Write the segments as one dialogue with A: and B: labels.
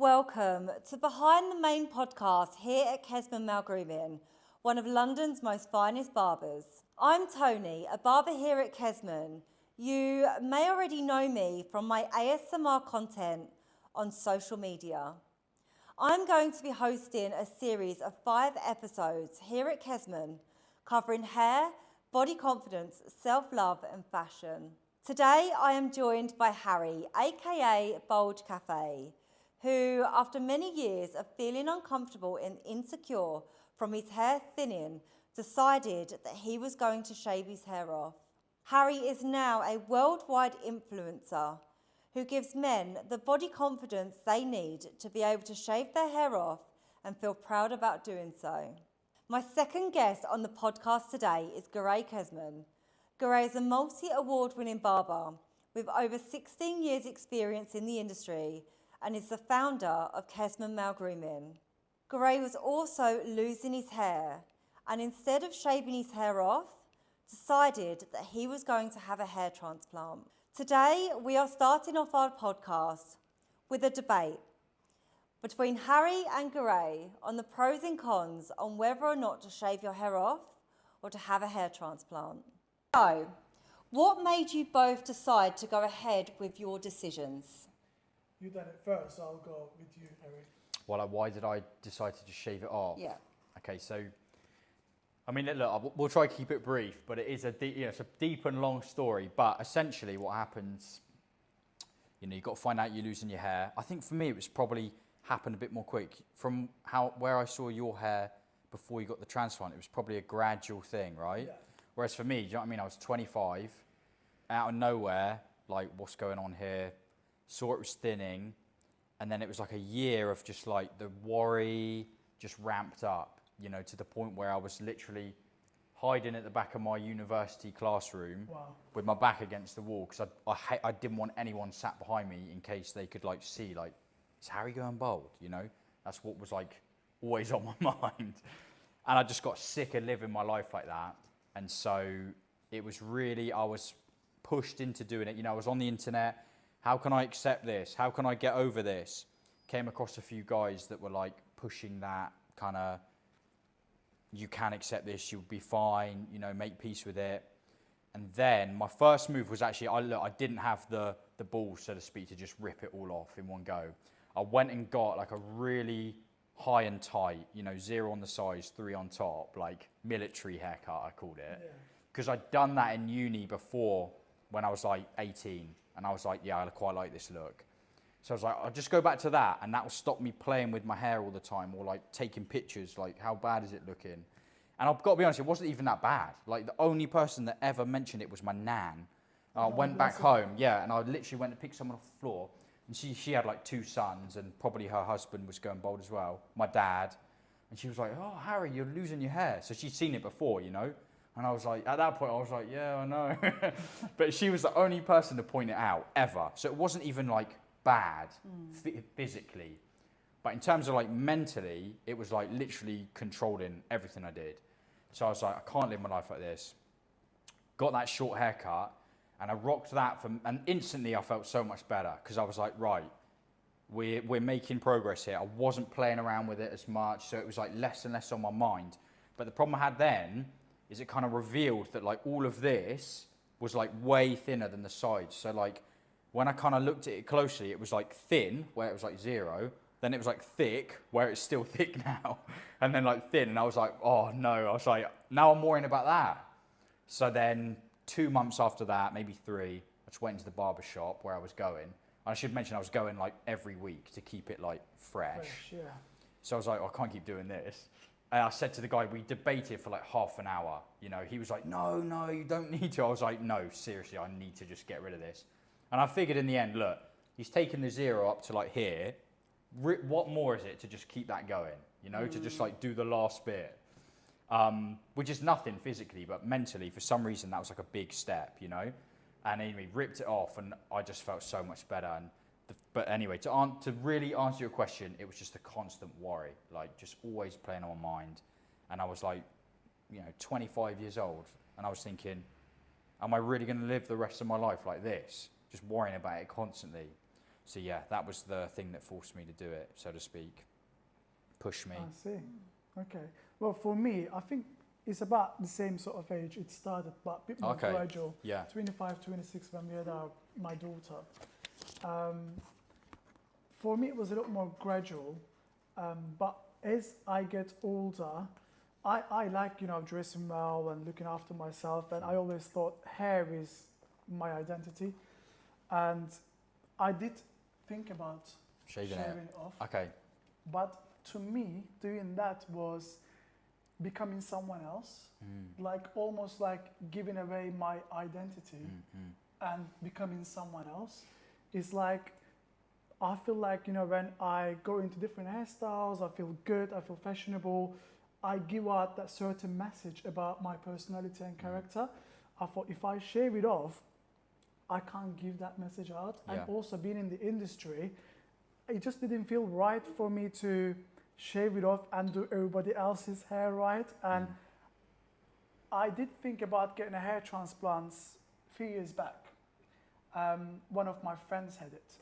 A: Welcome to Behind the Main podcast here at Kesman Male Grooming, one of London's most finest barbers. I'm Tony, a barber here at Kesman. You may already know me from my ASMR content on social media. I'm going to be hosting a series of 5 episodes here at Kesman, covering hair, body confidence, self-love and fashion. Today I am joined by Harry, aka Bulge Cafe, who, after many years of feeling uncomfortable and insecure from his hair thinning, decided that he was going to shave his hair off. Harry is now a worldwide influencer who gives men the body confidence they need to be able to shave their hair off and feel proud about doing so. My second guest on the podcast today is Guray Kesman. Guray is a multi-award-winning barber with over 16 years' experience in the industry and is the founder of Kesman Male Grooming. Guray was also losing his hair and instead of shaving his hair off, decided that he was going to have a hair transplant. Today, we are starting off our podcast with a debate between Harry and Guray on the pros and cons on whether or not to shave your hair off or to have a hair transplant. So, what made you both decide to go ahead with your decisions?
B: You done it first, so I'll go with you, Harry.
C: Well, why did I decide to just shave it off?
A: Yeah.
C: Okay, so, I mean, look, we'll try to keep it brief, but it is it's a deep and long story. But essentially, what happens, you've got to find out you're losing your hair. I think for me, it was probably happened a bit more quick. From where I saw your hair before you got the transplant, it was probably a gradual thing, right?
B: Yeah.
C: Whereas for me, do you know what I mean? I was 25, out of nowhere, like, what's going on here? Saw it was thinning, and then it was like a year of just like the worry just ramped up, to the point where I was literally hiding at the back of my university classroom.
B: Wow.
C: With my back against the wall because I didn't want anyone sat behind me in case they could like see like, is Harry going bald? That's what was like always on my mind. And I just got sick of living my life like that. And so it was really, I was pushed into doing it. I was on the internet. How can I accept this? How can I get over this? Came across a few guys that were like pushing that kind of, you can accept this, you'll be fine, make peace with it. And then my first move was actually, I didn't have the balls, so to speak, to just rip it all off in one go. I went and got like a really high and tight, 0 on the sides, 3 on top, like military haircut, I called it. Because I'd done that in uni before when I was like 18. And I was like, yeah, I quite like this look. So I was like, I'll just go back to that. And that will stop me playing with my hair all the time or like taking pictures, like how bad is it looking? And I've got to be honest, it wasn't even that bad. Like the only person that ever mentioned it was my nan. I went back home, and I literally went to pick someone off the floor. And she had like 2 sons and probably her husband was going bald as well, my dad. And she was like, oh, Harry, you're losing your hair. So she'd seen it before, And I was like, at that point, I was like, yeah, I know. But she was the only person to point it out, ever. So it wasn't even like bad physically. But in terms of like mentally, it was like literally controlling everything I did. So I was like, I can't live my life like this. Got that short haircut and I rocked that and instantly I felt so much better because I was like, right, we're making progress here. I wasn't playing around with it as much. So it was like less and less on my mind. But the problem I had then is it kind of revealed that like all of this was like way thinner than the sides. So like when I kind of looked at it closely, it was like thin where it was like 0. Then it was like thick where it's still thick now. And then like thin. And I was like, oh no. I was like, now I'm worrying about that. So then 2 months after that, maybe 3, I just went into the barber shop where I was going. And I should mention I was going like every week to keep it like fresh.
B: Yeah.
C: So I was like, oh, I can't keep doing this. And I said to the guy, we debated for like half an hour. He was like, no, you don't need to. I was like, no, seriously, I need to just get rid of this. And I figured in the end, look, he's taken the 0 up to like here. What more is it to just keep that going, to just like do the last bit, which is nothing physically, but mentally, for some reason, that was like a big step, And anyway, ripped it off and I just felt so much better. But anyway, to really answer your question, it was just a constant worry, like just always playing on my mind. And I was like, 25 years old. And I was thinking, am I really going to live the rest of my life like this? Just worrying about it constantly. So yeah, that was the thing that forced me to do it, so to speak. Push me.
B: I see. Okay. Well, for me, I think it's about the same sort of age it started, but a bit more
C: Okay.
B: gradual.
C: Yeah.
B: 25, 26 when we had my daughter. For me, it was a lot more gradual. But as I get older, I like, dressing well and looking after myself. And I always thought hair is my identity. And I did think about
C: Shaving
B: shaving
C: it.
B: it off.
C: Okay.
B: But to me, doing that was becoming someone else, like almost like giving away my identity and becoming someone else. It's like, I feel like, when I go into different hairstyles, I feel good, I feel fashionable, I give out that certain message about my personality and character. I thought if I shave it off, I can't give that message out.
C: Yeah.
B: And also being in the industry, it just didn't feel right for me to shave it off and do everybody else's hair right. And I did think about getting a hair transplant a few years back. One of my friends had it.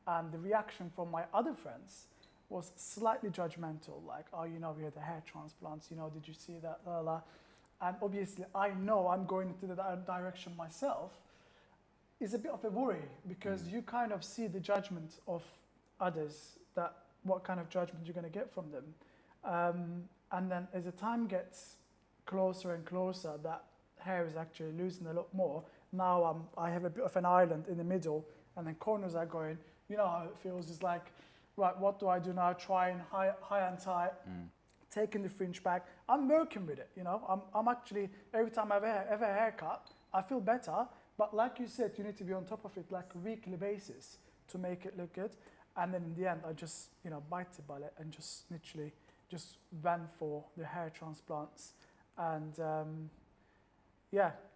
B: And the reaction from my other friends was slightly judgmental, like, oh, we had a hair transplant, did you see that? La, la. And obviously, I know I'm going into that direction myself. It's a bit of a worry because you kind of see the judgment of others, that what kind of judgment you're going to get from them. And then as the time gets closer and closer, that hair is actually losing a lot more. Now I have a bit of an island in the middle, and then corners are going. You know how it feels. It's like, right, what do I do now? Try and high and tight, taking the fringe back. I'm working with it, I'm actually, every time I have a haircut, I feel better. But like you said, you need to be on top of it like a weekly basis to make it look good. And then in the end, I just, bite the bullet and just literally just went for the hair transplants. And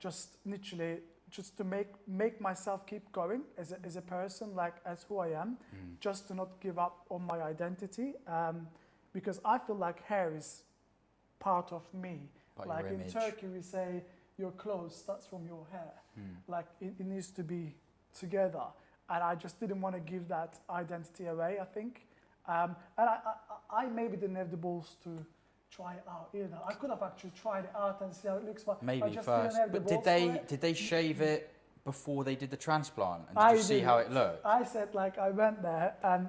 B: just literally just to make myself keep going as a person, like as who I am, just to not give up on my identity, because I feel like hair is part of me. Like in Turkey, we say your clothes starts from your hair. Like it needs to be together, and I just didn't want to give that identity away, I think. And I maybe didn't have the balls to try it out either. I could have actually tried it out and see how it looks, but
C: Maybe
B: I just
C: first.
B: didn't have the
C: But
B: balls
C: did they shave it before they did the transplant? And did you see how it looked?
B: I said, like, I went there and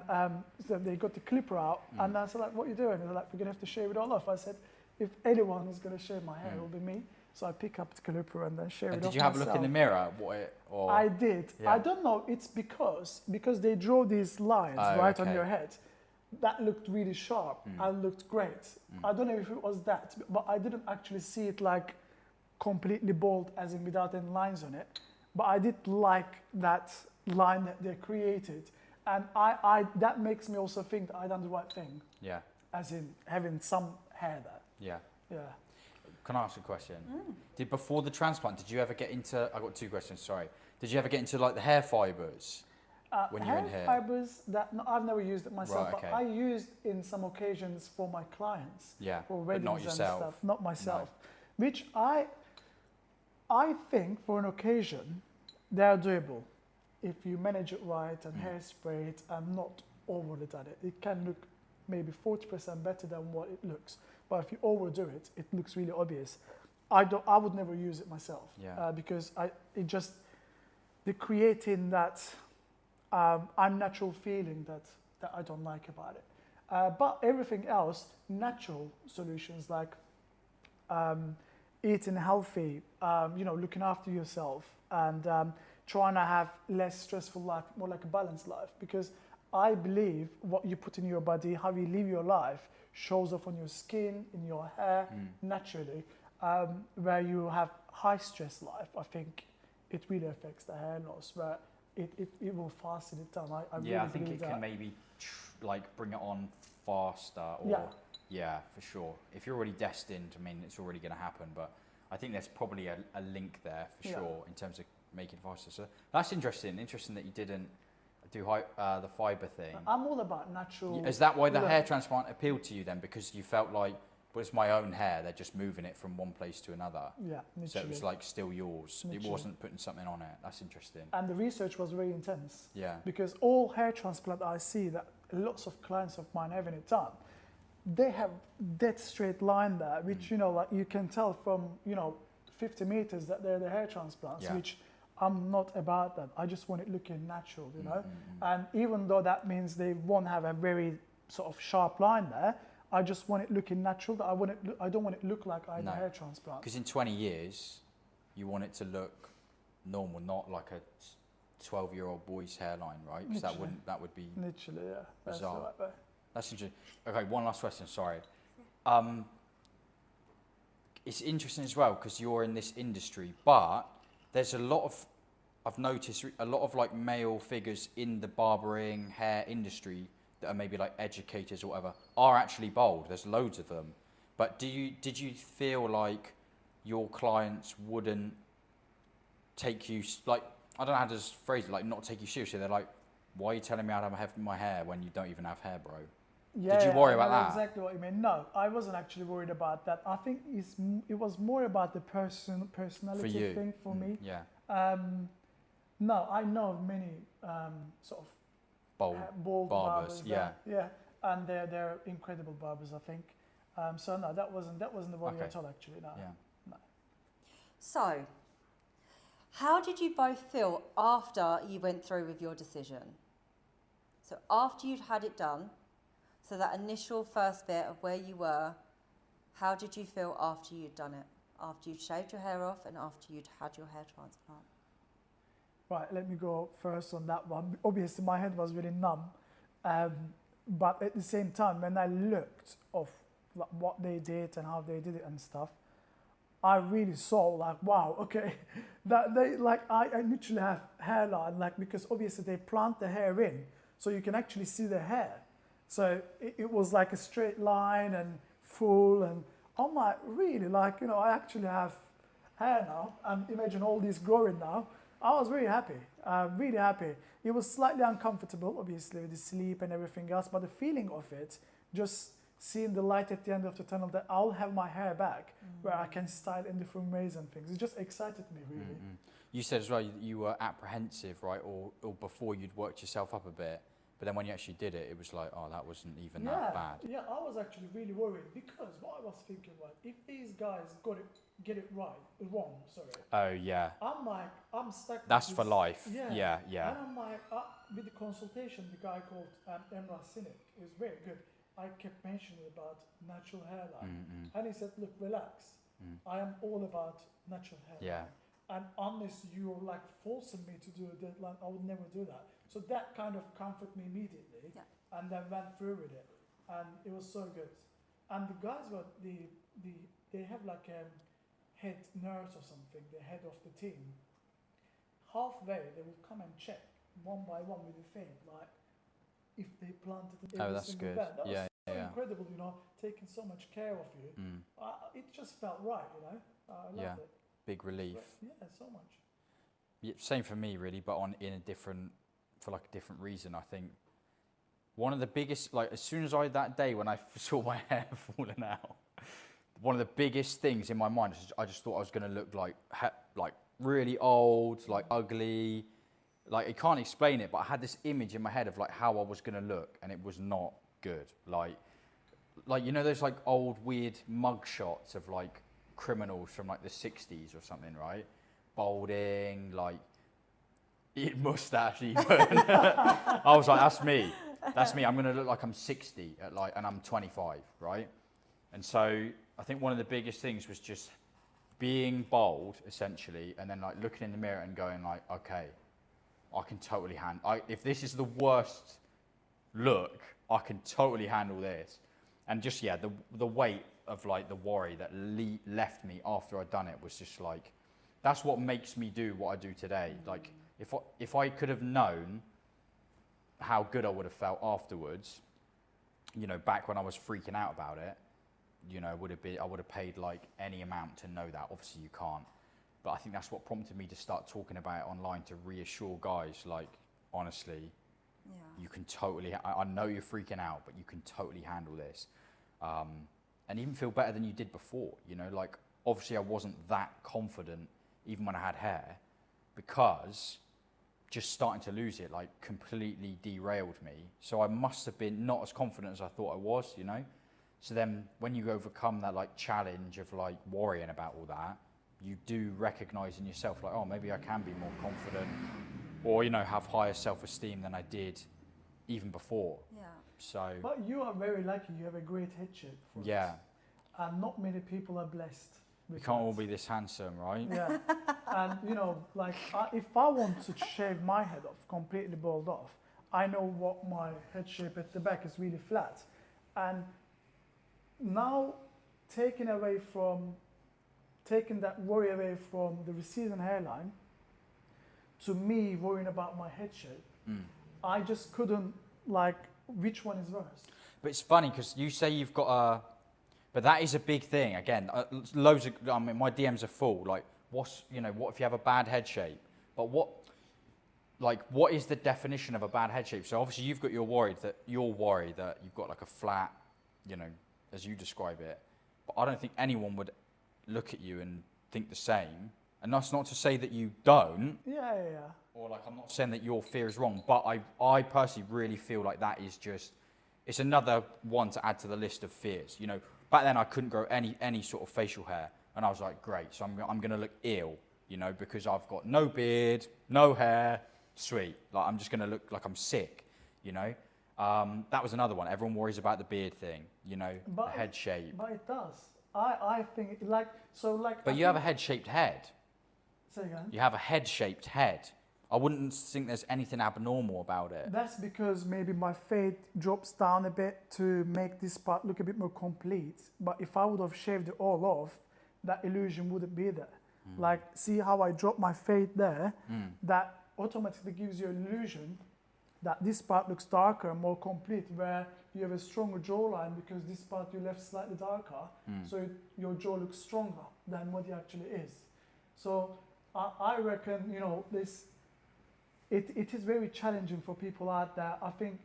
B: so they got the clipper out and I said, like, what are you doing? And they're like, we're going to have to shave it all off. I said, if anyone is going to shave my hair, it will be me. So I pick up the clipper and then shave it off.
C: Did you have a look in the mirror?
B: I did.
C: Yeah.
B: I don't know. It's because they draw these lines on your head. That looked really sharp and looked great. I don't know if it was that, but I didn't actually see it like completely bald, as in without any lines on it. But I did like that line that they created. And I that makes me also think that I done the right thing.
C: Yeah.
B: As in having some hair there.
C: Yeah.
B: Yeah.
C: Can I ask a question? Before the transplant, did you ever get into, I got two questions, sorry. Did you ever get into like the hair fibres? When you're in
B: hair
C: here?
B: fibres, I've never used it myself,
C: Right, okay.
B: but I used in some occasions for my clients.
C: Yeah,
B: For
C: but
B: weddings
C: not
B: and
C: yourself.
B: stuff. Not myself. Which I think for an occasion, they're doable. If you manage it right and hairspray it and not overly done it. It can look maybe 40% better than what it looks. But if you overdo it, it looks really obvious. I would never use it myself.
C: Yeah.
B: Because they're creating that unnatural feeling that I don't like about it. But everything else, natural solutions like eating healthy, looking after yourself and trying to have less stressful life, more like a balanced life. Because I believe what you put in your body, how you live your life, shows off on your skin, in your hair, naturally. Where you have high stress life, I think it really affects the hair loss, where it will fasten it down. I really
C: I think
B: believe
C: it can maybe bring it on faster. Or, yeah, for sure. If you're already destined, I mean, it's already going to happen. But I think there's probably a link there for sure in terms of making it faster. So that's interesting. Interesting that you didn't do the fibre thing.
B: I'm all about natural.
C: Is that why the hair transplant appealed to you then? Because you felt like but it's my own hair. They're just moving it from one place to another.
B: Yeah, literally.
C: So it was like still yours.
B: Literally.
C: It wasn't putting something on it. That's interesting.
B: And the research was very intense.
C: Yeah.
B: Because all hair transplant I see that lots of clients of mine having it done, they have that straight line there, which, you know, like you can tell from, you know, 50 meters that they're the hair transplants,
C: Yeah.
B: which I'm not about that. I just want it looking natural, you know. And even though that means they won't have a very sort of sharp line there, I just want it looking natural. That I don't want it look like I had a hair transplant.
C: Because in 20 years, you want it to look normal, not like a 12-year-old boy's hairline, right? Because that would be
B: literally, yeah. That's the
C: bizarre.
B: right way.
C: That's interesting. Okay, one last question. Sorry. It's interesting as well because you're in this industry, but there's a lot of, I've noticed a lot of like male figures in the barbering hair industry that are maybe like educators or whatever are actually bald. There's loads of them. But did you feel like your clients wouldn't take you, like, I don't know how to phrase it, like not take you seriously? They're like, why are you telling me how to have my hair when you don't even have hair, bro?
B: Yeah,
C: did you worry
B: I
C: about
B: know
C: that?
B: Exactly what you mean. No, I wasn't actually worried about that. I think it was more about the personality thing for me.
C: Yeah.
B: No, I know many sort of bald barbers.
C: Yeah.
B: Yeah, and they're incredible barbers, I think. So no, that wasn't the worry at all, actually. No.
C: Yeah.
B: No.
A: So, how did you both feel after you went through with your decision? So after you'd had it done, so that initial first bit of where you were, how did you feel after you'd done it? After you'd shaved your hair off and after you'd had your hair transplant?
B: Right, let me go first on that one. Obviously, my head was really numb. But at the same time, when I looked of like, what they did and how they did it and stuff, I really saw like, wow, okay, that they like I literally have hairline, like, because obviously they plant the hair in, so you can actually see the hair. So it was like a straight line and full, and I'm like, really, like, you know, I actually have hair now, and imagine all these growing now. I was really happy, really happy. It was slightly uncomfortable, obviously, with the sleep and everything else, but the feeling of it, just seeing the light at the end of the tunnel, that I'll have my hair back, where I can style in different ways and things. It just excited me, really.
C: You said as well you were apprehensive, right, or before you'd worked yourself up a bit, but then when you actually did it, it was like, oh, that wasn't even that bad.
B: Yeah, I was actually really worried, because what I was thinking was, if these guys get it wrong, sorry.
C: Oh yeah.
B: I'm like, I'm stuck.
C: That's
B: with
C: for
B: this,
C: life.
B: Yeah.
C: Yeah.
B: And I'm like, with the consultation, the guy called Emrah Sinek is very good. I kept mentioning about natural hairline, and he said, look, relax. I am all about natural hairline.
C: Yeah.
B: And unless you're like forcing me to do a deadline, I would never do that. So that kind of comforted me immediately, and then went through with it, and it was so good. And the guys were they have like a head nurse or something, the head of the team. Halfway, they will come and check one by one with the thing, like if they planted it.
C: Oh, that's good.
B: That was so
C: yeah.
B: incredible, you know, taking so much care of you. It just felt right, you know. I loved it.
C: Big relief.
B: Yeah, so much.
C: Yeah, same for me, really, but for like a different reason. I think one of the biggest, like, as soon as that day when I saw my hair falling out, one of the biggest things in my mind is I just thought I was going to look like really old, like ugly. Like, I can't explain it, but I had this image in my head of like how I was going to look, and it was not good. Like you know those like old weird mug shots of like criminals from like the 60s or something, right? Balding, like mustache even. I was like, that's me. That's me. I'm going to look like I'm 60 and I'm 25, right? And so I think one of the biggest things was just being bold, essentially, and then like looking in the mirror and going like, okay, I can totally if this is the worst look, I can totally handle this. And just, the weight of like the worry that left me after I'd done it was just like, that's what makes me do what I do today. Like, if I could have known how good I would have felt afterwards, you know, back when I was freaking out about it, you know, I would have paid like any amount to know that. Obviously you can't, but I think that's what prompted me to start talking about it online, to reassure guys, like, honestly, you can totally, I know you're freaking out, but you can totally handle this. and even feel better than you did before. You know, like obviously I wasn't that confident even when I had hair, because just starting to lose it like completely derailed me. So I must have been not as confident as I thought I was, you know. So then when you overcome that like challenge of like worrying about all that, you do recognize in yourself like, oh, maybe I can be more confident, or, you know, have higher self-esteem than I did even before.
A: Yeah.
C: So
B: But you are very lucky. You have a great head shape. For
C: yeah,
B: it. And not many people are blessed.
C: we
B: With
C: can't
B: that.
C: all be this handsome, right?
B: Yeah. And you know, like if I want to shave my head off, completely bald off, I know what my head shape at the back is really flat. And now taking that worry away from the receding hairline to me worrying about my head shape, I just couldn't, like, which one is worse?
C: But it's funny because you say you've got a, but that is a big thing. Again, loads of, I mean, my DMs are full. Like, what's, you know, what if you have a bad head shape? But what is the definition of a bad head shape? So obviously you've got you're worried that you've got like a flat, you know, as you describe it. But I don't think anyone would look at you and think the same. And that's not to say that you don't.
B: Yeah.
C: Or like, I'm not saying that your fear is wrong, but I personally really feel like that is just, it's another one to add to the list of fears. You know, back then I couldn't grow any sort of facial hair, and I was like, great, so I'm going to look ill, you know, because I've got no beard, no hair, sweet. Like, I'm just going to look like I'm sick, you know. That was another one. Everyone worries about the beard thing, you know, the head shape.
B: But it does. I think like so like.
C: But you have a head-shaped head.
B: Say again.
C: You have a head-shaped head. I wouldn't think there's anything abnormal about it.
B: That's because maybe my fade drops down a bit to make this part look a bit more complete. But if I would have shaved it all off, that illusion wouldn't be there. Like, see how I drop my fade there? That automatically gives you an illusion that this part looks darker and more complete, where you have a stronger jawline because this part you left slightly darker, so your jaw looks stronger than what it actually is. So I reckon, you know, it is very challenging for people out there. I think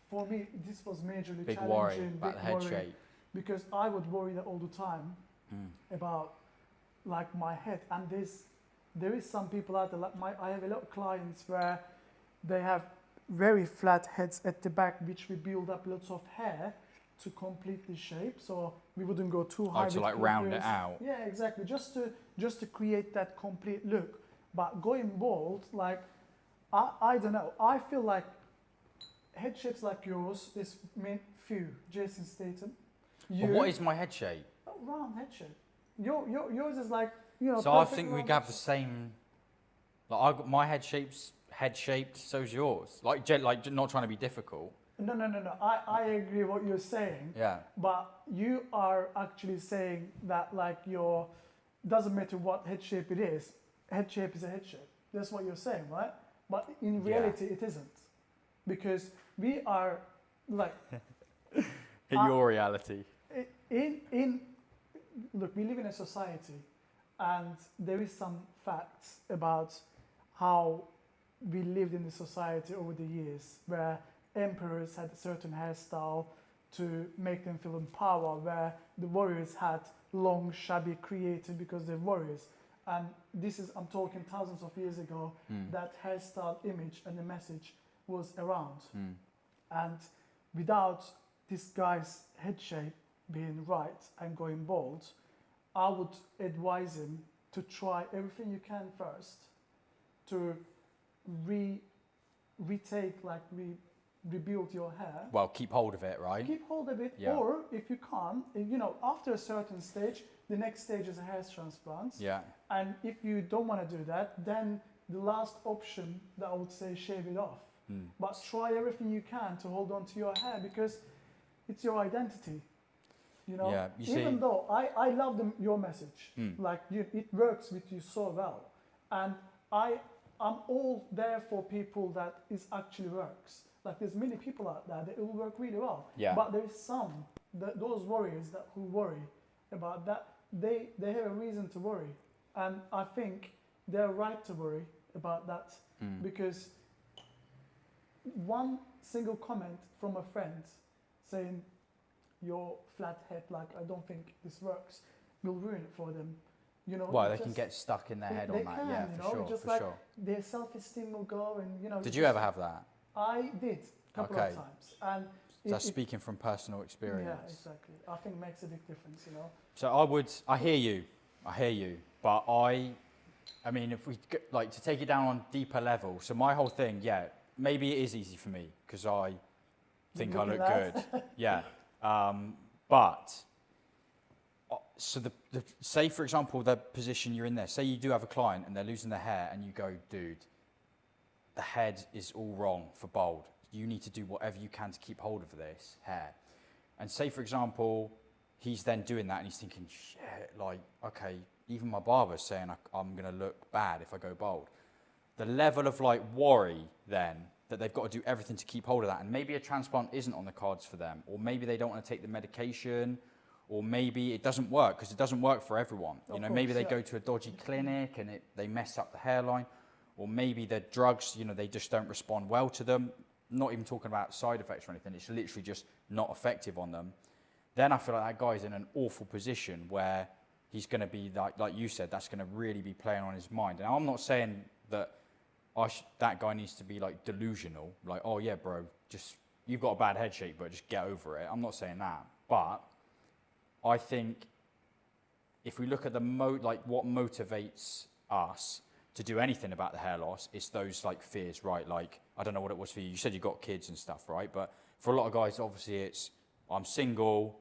B: for me, this was majorly
C: Big
B: challenging.
C: worry about the head shape.
B: Because I would worry that all the time about like my head. And there is some people out there, like I have a lot of clients where they have very flat heads at the back, which we build up lots of hair to complete the shape. So we wouldn't go too high.
C: To like round it out.
B: Yeah, exactly. Just to create that complete look. But going bald, like, I don't know. I feel like head shapes like yours is few. Jason Statham.
C: But what is my head shape?
B: Round head shape. Yours is like, you know.
C: So I think we have the same. Like my head shaped. So's yours. Like not trying to be difficult.
B: No. I agree what you're saying.
C: Yeah.
B: But you are actually saying that like doesn't matter what head shape it is. Head shape is a head shape. That's what you're saying, right? But in reality, it isn't, because we are like.
C: In your reality.
B: Look, we live in a society, and there is some facts about how we lived in the society over the years, where emperors had a certain hairstyle to make them feel in power, where the warriors had long, shabby created because they're warriors. And I'm talking thousands of years ago, that hairstyle image and the message was around. And without this guy's head shape being right and going bald, I would advise him to try everything you can first to rebuild your hair.
C: Well, keep hold of it, right?
B: Keep hold of it,
C: Yeah.
B: or if you can't, you know, after a certain stage, the next stage is a hair transplant.
C: Yeah.
B: And if you don't want to do that, then the last option that I would say, shave it off. But try everything you can to hold on to your hair, because it's your identity. You know,
C: Yeah,
B: even though I love your message, like it works with you so well, and I'm all there for people that it actually works. Like, there's many people out there that it will work really well.
C: Yeah.
B: But there's some those warriors who worry about that. They have a reason to worry, and I think they're right to worry about that, because one single comment from a friend saying, your flat head, like I don't think this works, will ruin it for them. You know,
C: Well,
B: it
C: they can
B: just-
C: get stuck in their head
B: they
C: on that.
B: can,
C: Yeah,
B: you
C: for
B: know,
C: sure,
B: just
C: for
B: like
C: sure.
B: their self-esteem will go, and you know.
C: Did you ever have that?
B: I did a couple
C: Okay.
B: of times, and
C: That's speaking from personal experience.
B: yeah, exactly. I think it makes a big difference, you know.
C: So I hear you, but I mean, if we like to take it down on deeper level. So my whole thing, yeah, maybe it is easy for me because I think I look good, yeah. But so the say for example the position you're in there. Say you do have a client and they're losing their hair, and you go, dude, the head is all wrong for bald. You need to do whatever you can to keep hold of this hair. And say, for example, he's then doing that and he's thinking, shit, like, okay, even my barber's saying I'm going to look bad if I go bald. The level of like worry then that they've got to do everything to keep hold of that. And maybe a transplant isn't on the cards for them, or maybe they don't want to take the medication, or maybe it doesn't work because it doesn't work for everyone. You know, maybe they go to a dodgy clinic and they mess up the hairline, or maybe the drugs, you know, they just don't respond well to them. Not even talking about side effects or anything, it's literally just not effective on them. Then I feel like that guy's in an awful position where he's going to be, like you said, that's going to really be playing on his mind. And I'm not saying that that guy needs to be like delusional, like, oh yeah, bro, just, you've got a bad head shape, but just get over it. I'm not saying that. But I think if we look at what motivates us to do anything about the hair loss, it's those like fears, right? Like, I don't know what it was for you. You said you got kids and stuff, right? But for a lot of guys, obviously it's, I'm single,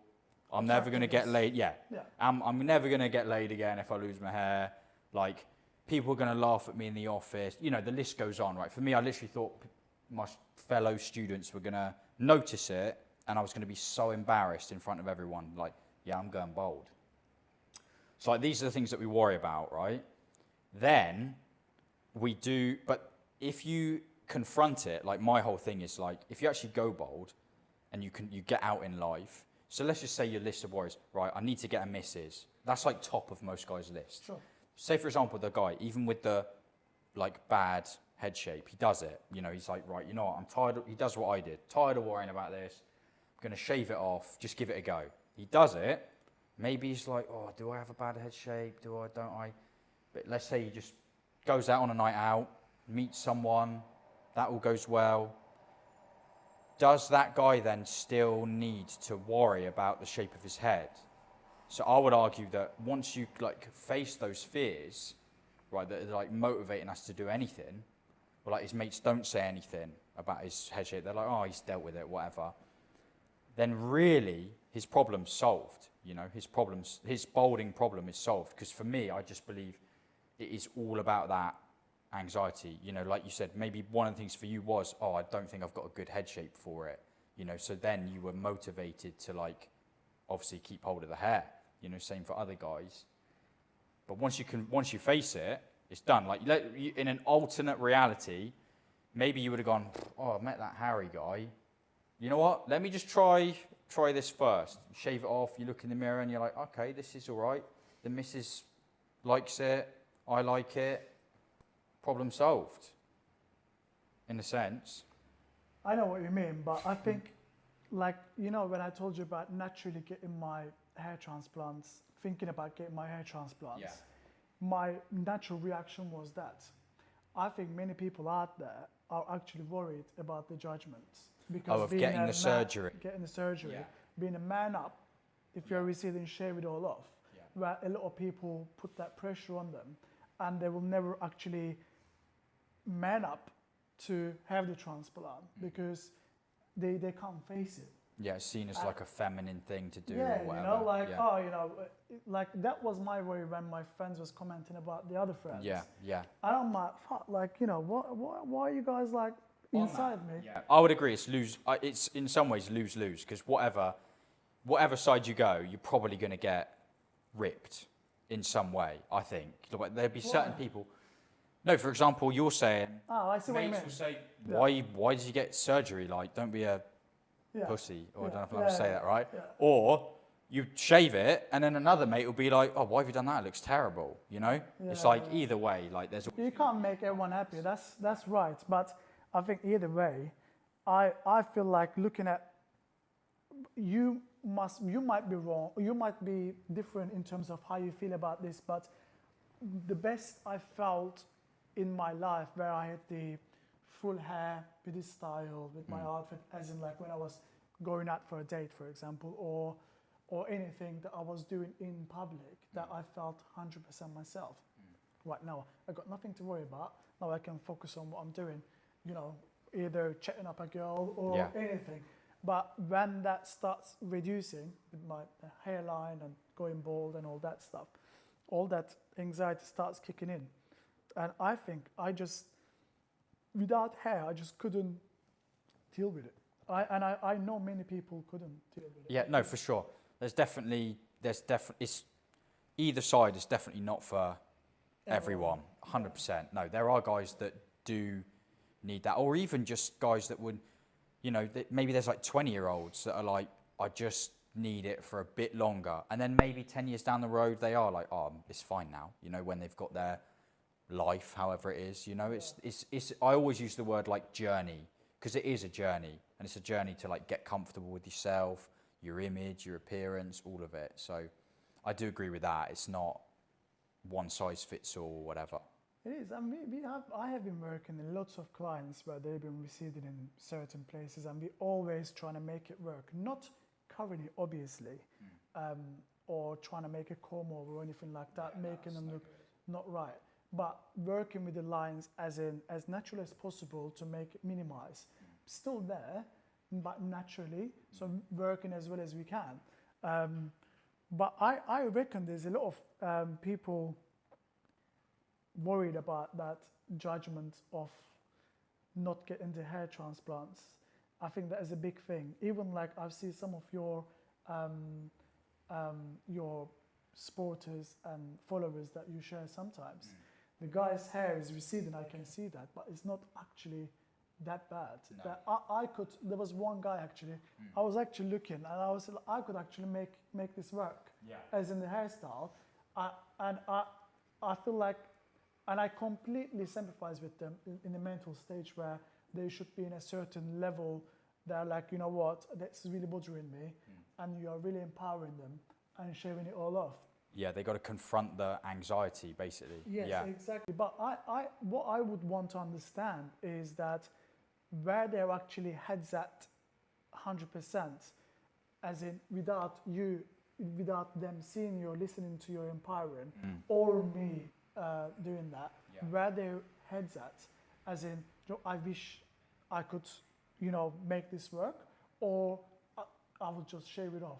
C: I'm never going to get laid. Yeah. I'm never going to get laid again if I lose my hair. Like, people are going to laugh at me in the office. You know, the list goes on, right? For me, I literally thought my fellow students were going to notice it, and I was going to be so embarrassed in front of everyone. Like, yeah, I'm going bald. So like, these are the things that we worry about, right? Then we do, but if you confront it, like my whole thing is like, if you actually go bald and you get out in life, so let's just say your list of worries, right, I need to get a missus. That's like top of most guys' list.
B: Sure.
C: Say for example, the guy, even with the like bad head shape, he does it. You know, he's like, right, you know what, I'm tired he does what I did. Tired of worrying about this. I'm going to shave it off, just give it a go. He does it. Maybe he's like, oh, do I have a bad head shape? Don't I? But let's say he just goes out on a night out, meets someone, that all goes well. Does that guy then still need to worry about the shape of his head? So I would argue that once you like face those fears, right, that are like motivating us to do anything, or like his mates don't say anything about his head shape, they're like, oh, he's dealt with it, whatever. Then really his problem's solved. You know, his balding problem is solved. Because for me, I just believe it is all about that anxiety. You know, like you said, maybe one of the things for you was, oh, I don't think I've got a good head shape for it. You know, so then you were motivated to like, obviously keep hold of the hair. You know, same for other guys. But once you face it, it's done. Like in an alternate reality, maybe you would have gone, oh, I met that Harry guy. You know what? Let me just try this first. Shave it off. You look in the mirror and you're like, okay, this is all right. The missus likes it. I like it. Problem solved. In a sense.
B: I know what you mean, but I think, like, you know, when I told you about naturally getting my hair transplants, thinking about getting my hair transplants, my natural reaction was that I think many people out there are actually worried about the judgments. Because
C: of getting the surgery.
B: Getting the surgery, being a man up, if you're receding, shave it all off, where a lot of people put that pressure on them, and they will never actually man up to have the transplant because they can't face it.
C: Yeah, it's seen as like a feminine thing to do
B: Yeah,
C: or whatever.
B: you know, like, oh, you know, like that was my worry when my friends was commenting about the other friends.
C: Yeah.
B: And I'm like, fuck, like, you know, why are you guys like inside me?
C: Yeah, I would agree. It's in some ways lose-lose because whatever side you go, you're probably going to get ripped in some way. I think there'd be certain people. No, for example, you're saying.
B: Oh, I see what you
C: mates
B: mean.
C: will say, why did you get surgery? Like, don't be a pussy. Or I don't know if I'm going to say that right. Yeah. Or you shave it, and then another mate will be like, oh, why have you done that? It looks terrible. You know, it's like either way. Like, there's.
B: You can't make everyone happy. That's right. But I think either way, I feel like looking at you might be wrong, or you might be different in terms of how you feel about this, but the best I felt in my life, where I had the full hair with this style, with my outfit, as in like when I was going out for a date, for example, or anything that I was doing in public, that I felt 100% myself. Right now, I got nothing to worry about. Now I can focus on what I'm doing, you know, either chatting up a girl or anything. But when that starts reducing with my hairline and going bald and all that stuff, all that anxiety starts kicking in. And I think without hair, I just couldn't deal with it. I know many people couldn't deal with it.
C: Yeah, no, for sure. It's either side is definitely not for everyone, 100%. No, there are guys that do need that, or even just guys that would, you know, maybe there's like 20-year-olds that are like, I just need it for a bit longer, and then maybe 10 years down the road they are like, oh, it's fine now, you know, when they've got their life, however it is, you know. It's I always use the word like journey, because it is a journey, and it's a journey to like get comfortable with yourself, your image, your appearance, all of it. So I do agree with that. It's not one size fits all or whatever.
B: It is. I mean, I have been working in lots of clients where they've been receding in certain places, and we always trying to make it work. Not covering it, obviously, or trying to make a comb over or anything like that, making them look not right. But working with the lines as natural as possible to make it minimize. Still there, but naturally, so working as well as we can. But I reckon there's a lot of people worried about that judgment of not getting the hair transplants. I think that is a big thing. Even like I've seen some of your supporters and followers that you share sometimes. The guy's hair is receding, I can see that, but it's not actually that bad.
C: No.
B: That there was one guy actually, I was actually looking and I could actually make this work, as in the hairstyle. And I feel like, and I completely sympathize with them in the mental stage where they should be in a certain level. They're like, you know what, that's really bothering me, and you are really empowering them and shaving it all off.
C: Yeah, they got to confront the anxiety, basically.
B: Yes, exactly. But what I would want to understand is that where they're actually heads at 100%, as in without them seeing you or listening to your empowering, or me doing that, where their heads at, as in, I wish I could, you know, make this work, or I would just shave it off.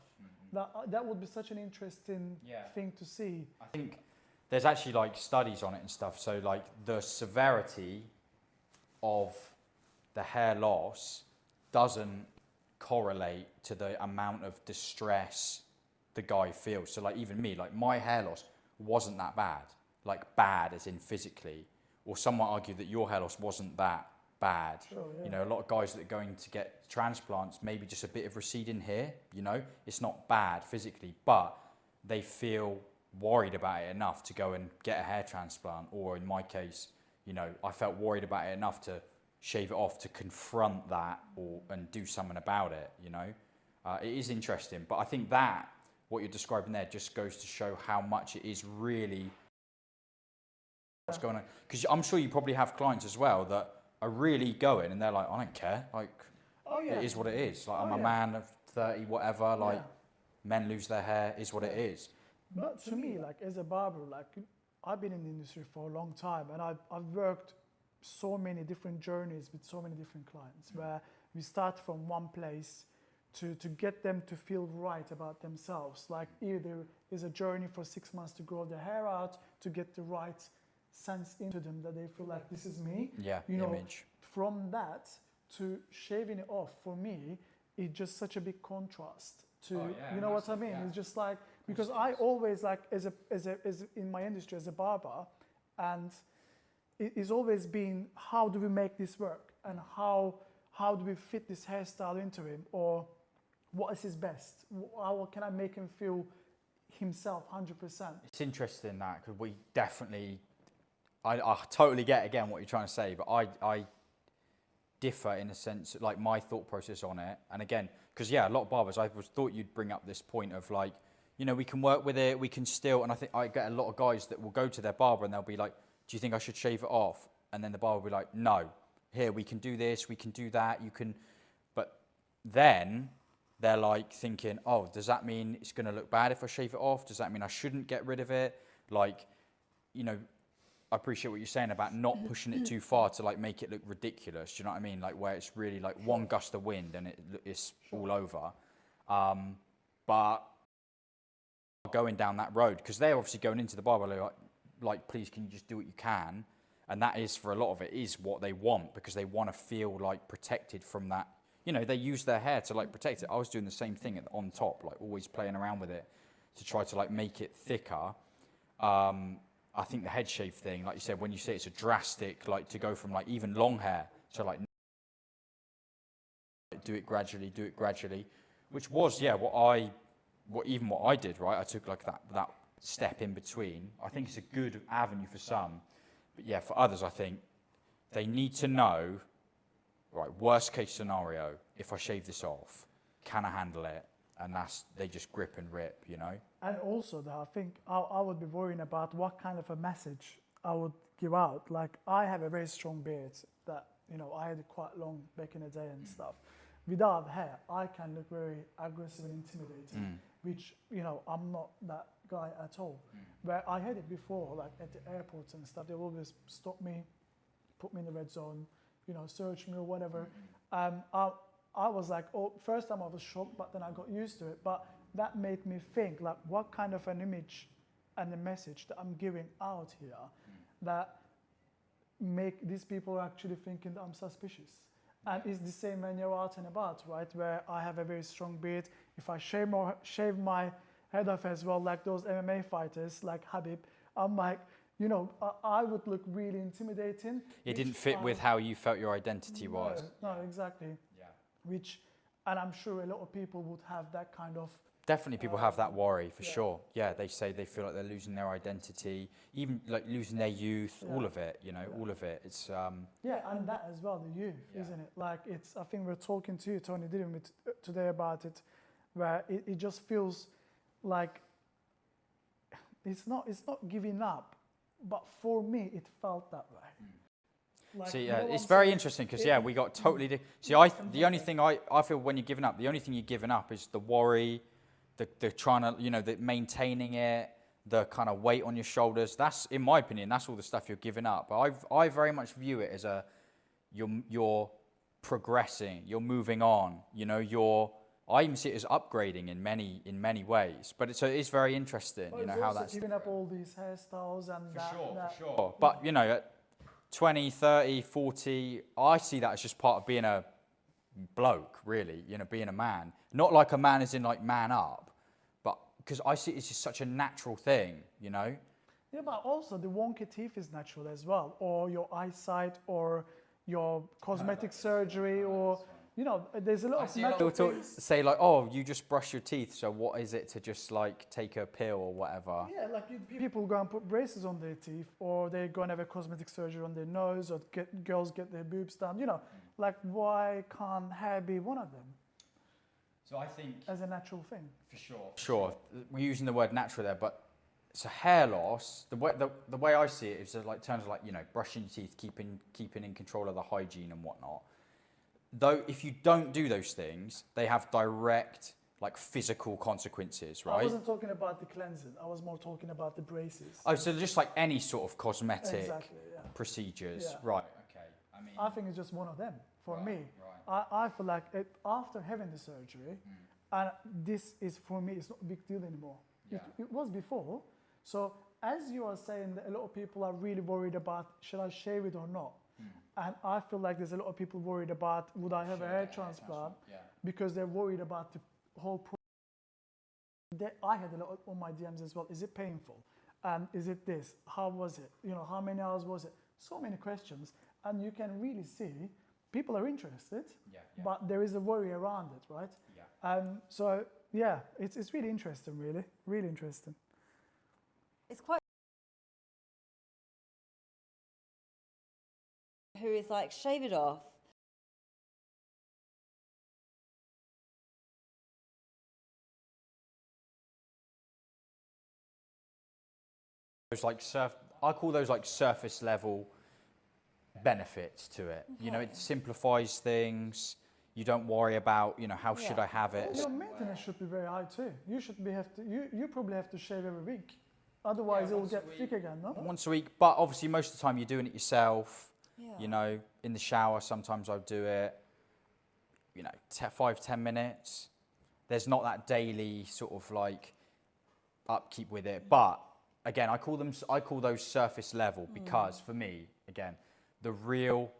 B: That would be such an interesting thing to see.
C: I think there's actually like studies on it and stuff. So like the severity of the hair loss doesn't correlate to the amount of distress the guy feels. So like even me, like my hair loss wasn't that bad, like bad as in physically, or some might argue that your hair loss wasn't that bad.
B: Sure, yeah.
C: You know, a lot of guys that are going to get transplants, maybe just a bit of receding hair, you know, it's not bad physically, but they feel worried about it enough to go and get a hair transplant. Or in my case, you know, I felt worried about it enough to shave it off, to confront that and do something about it, you know. It is interesting, but I think that what you're describing there just goes to show how much it is really what's going on. Because I'm sure you probably have clients as well that are really going and they're like, I don't care, like, it is what it is. Like, I'm a man of 30, whatever, like, men lose their hair, is what it is.
B: But to me, like, as a barber, like, I've been in the industry for a long time, and I've worked so many different journeys with so many different clients, where we start from one place to get them to feel right about themselves. Like, either is a journey for 6 months to grow their hair out, to get the right sense into them that they feel like this is me.
C: Yeah,
B: you know,
C: image.
B: From that to shaving it off, for me, it's just such a big contrast to, you know what I mean? It's just like, because I always like, as in my industry as a barber, and it's always been, how do we make this work? And how do we fit this hairstyle into him? Or what is his best? How can I make him feel himself 100%?
C: It's interesting that, because we definitely, I totally get again what you're trying to say, but I differ in a sense, like my thought process on it. And again, because yeah, a lot of barbers, I thought you'd bring up this point of like, you know, we can work with it, we can still, and I think I get a lot of guys that will go to their barber and they'll be like, do you think I should shave it off? And then the barber will be like, no, here, we can do this, we can do that, you can, but then they're like thinking, oh, does that mean it's going to look bad if I shave it off? Does that mean I shouldn't get rid of it? Like, you know, I appreciate what you're saying about not pushing it too far to like make it look ridiculous. Do you know what I mean? Like where it's really like one gust of wind and it's all over. But going down that road, because they're obviously going into the barber like, please, can you just do what you can? And that is, for a lot of it, is what they want, because they want to feel like protected from that. You know, they use their hair to like protect it. I was doing the same thing on top, like always playing around with it to try to like make it thicker. I think the head shave thing, like you said, when you say it's a drastic, like to go from like even long hair to like do it gradually, which was, yeah, what I did, right? I took like that step in between. I think it's a good avenue for some, but yeah, for others, I think they need to know, right, worst case scenario, if I shave this off, can I handle it? And they just grip and rip, you know?
B: And also, I think I would be worrying about what kind of a message I would give out. Like, I have a very strong beard that, you know, I had it quite long back in the day and stuff. Without hair, I can look very aggressive and intimidating, which, you know, I'm not that guy at all. Where I had it before, like at the airports and stuff, they will always stop me, put me in the red zone, you know, search me or whatever. I was like, oh, first time I was shocked, but then I got used to it. But that made me think, like, what kind of an image and a message that I'm giving out here that make these people actually thinking that I'm suspicious. And it's the same when you're out and about, right? Where I have a very strong beard. If I shave my head off as well, like those MMA fighters, like Habib, I'm like, you know, I would look really intimidating.
C: It didn't fit with how you felt your identity was.
B: No, exactly. Which, and I'm sure a lot of people would have that kind of...
C: Definitely people have that worry, for sure. Yeah, they say they feel like they're losing their identity, even like losing their youth, all of it, you know, all of it. It's...
B: Yeah, and that as well, the youth, isn't it? Like, it's, I think we're talking to you, Tony, didn't we, today about it, where it just feels like it's not giving up, but for me, it felt that way. Like,
C: see, it's very interesting because, yeah, we got totally... See, the only thing I feel when you're giving up, the only thing you're giving up is the worry, the trying to, you know, the maintaining it, the kind of weight on your shoulders. That's, in my opinion, that's all the stuff you're giving up. But I very much view it as you're progressing, you're moving on, you know, I even see it as upgrading in many ways. But it is very interesting, you know, how that's...
B: giving up all these hairstyles and
C: For sure. But, you know, 20, 30, 40, I see that as just part of being a bloke, really, you know, being a man. Not like a man as in like man up, but because I see it's just such a natural thing, you know?
B: Yeah, but also the wonky teeth is natural as well, or your eyesight, or your cosmetic surgery, or, you know, there's a lot of natural things.
C: Say like, oh, you just brush your teeth, so what is it to just like take a pill or whatever?
B: Yeah, like people go and put braces on their teeth, or they go and have a cosmetic surgery on their nose, or girls get their boobs done, you know, like why can't hair be one of them?
C: So I think...
B: As a natural thing.
C: For sure. Sure, we're using the word natural there, but it's a hair loss. The way I see it is like terms of like, you know, brushing your teeth, keeping in control of the hygiene and whatnot. Though if you don't do those things, they have direct, like, physical consequences, right?
B: I wasn't talking about the cleansing. I was more talking about the braces.
C: Oh, so just like any sort of cosmetic procedures,
B: Yeah.
C: right? Okay.
B: I think it's just one of them for me.
C: Right.
B: I feel like after having the surgery, and this is for me, it's not a big deal anymore.
C: Yeah.
B: It was before. So as you are saying, that a lot of people are really worried about, should I shave it or not? And I feel like there's a lot of people worried about, would I have a hair transplant?
C: Yeah.
B: Because they're worried about the whole process. I had a lot on my DMs as well. Is it painful? And is it this? How was it? You know, how many hours was it? So many questions. And you can really see people are interested, but there is a worry around it, right?
C: Yeah.
B: So, yeah, it's really interesting, really. Really interesting.
A: It's quite... who is like, shave it off.
C: Those like I call those like surface level benefits to it. You know, it simplifies things. You don't worry about, you know, how should I have it.
B: Your maintenance should be very high too. You probably have to shave every week. Otherwise it will get thick again, no?
C: Once a week, but obviously most of the time you're doing it yourself. You know, in the shower, sometimes I'll do it, you know, 5-10 minutes. There's not that daily sort of like upkeep with it. But again, I call those surface level because for me, again, the real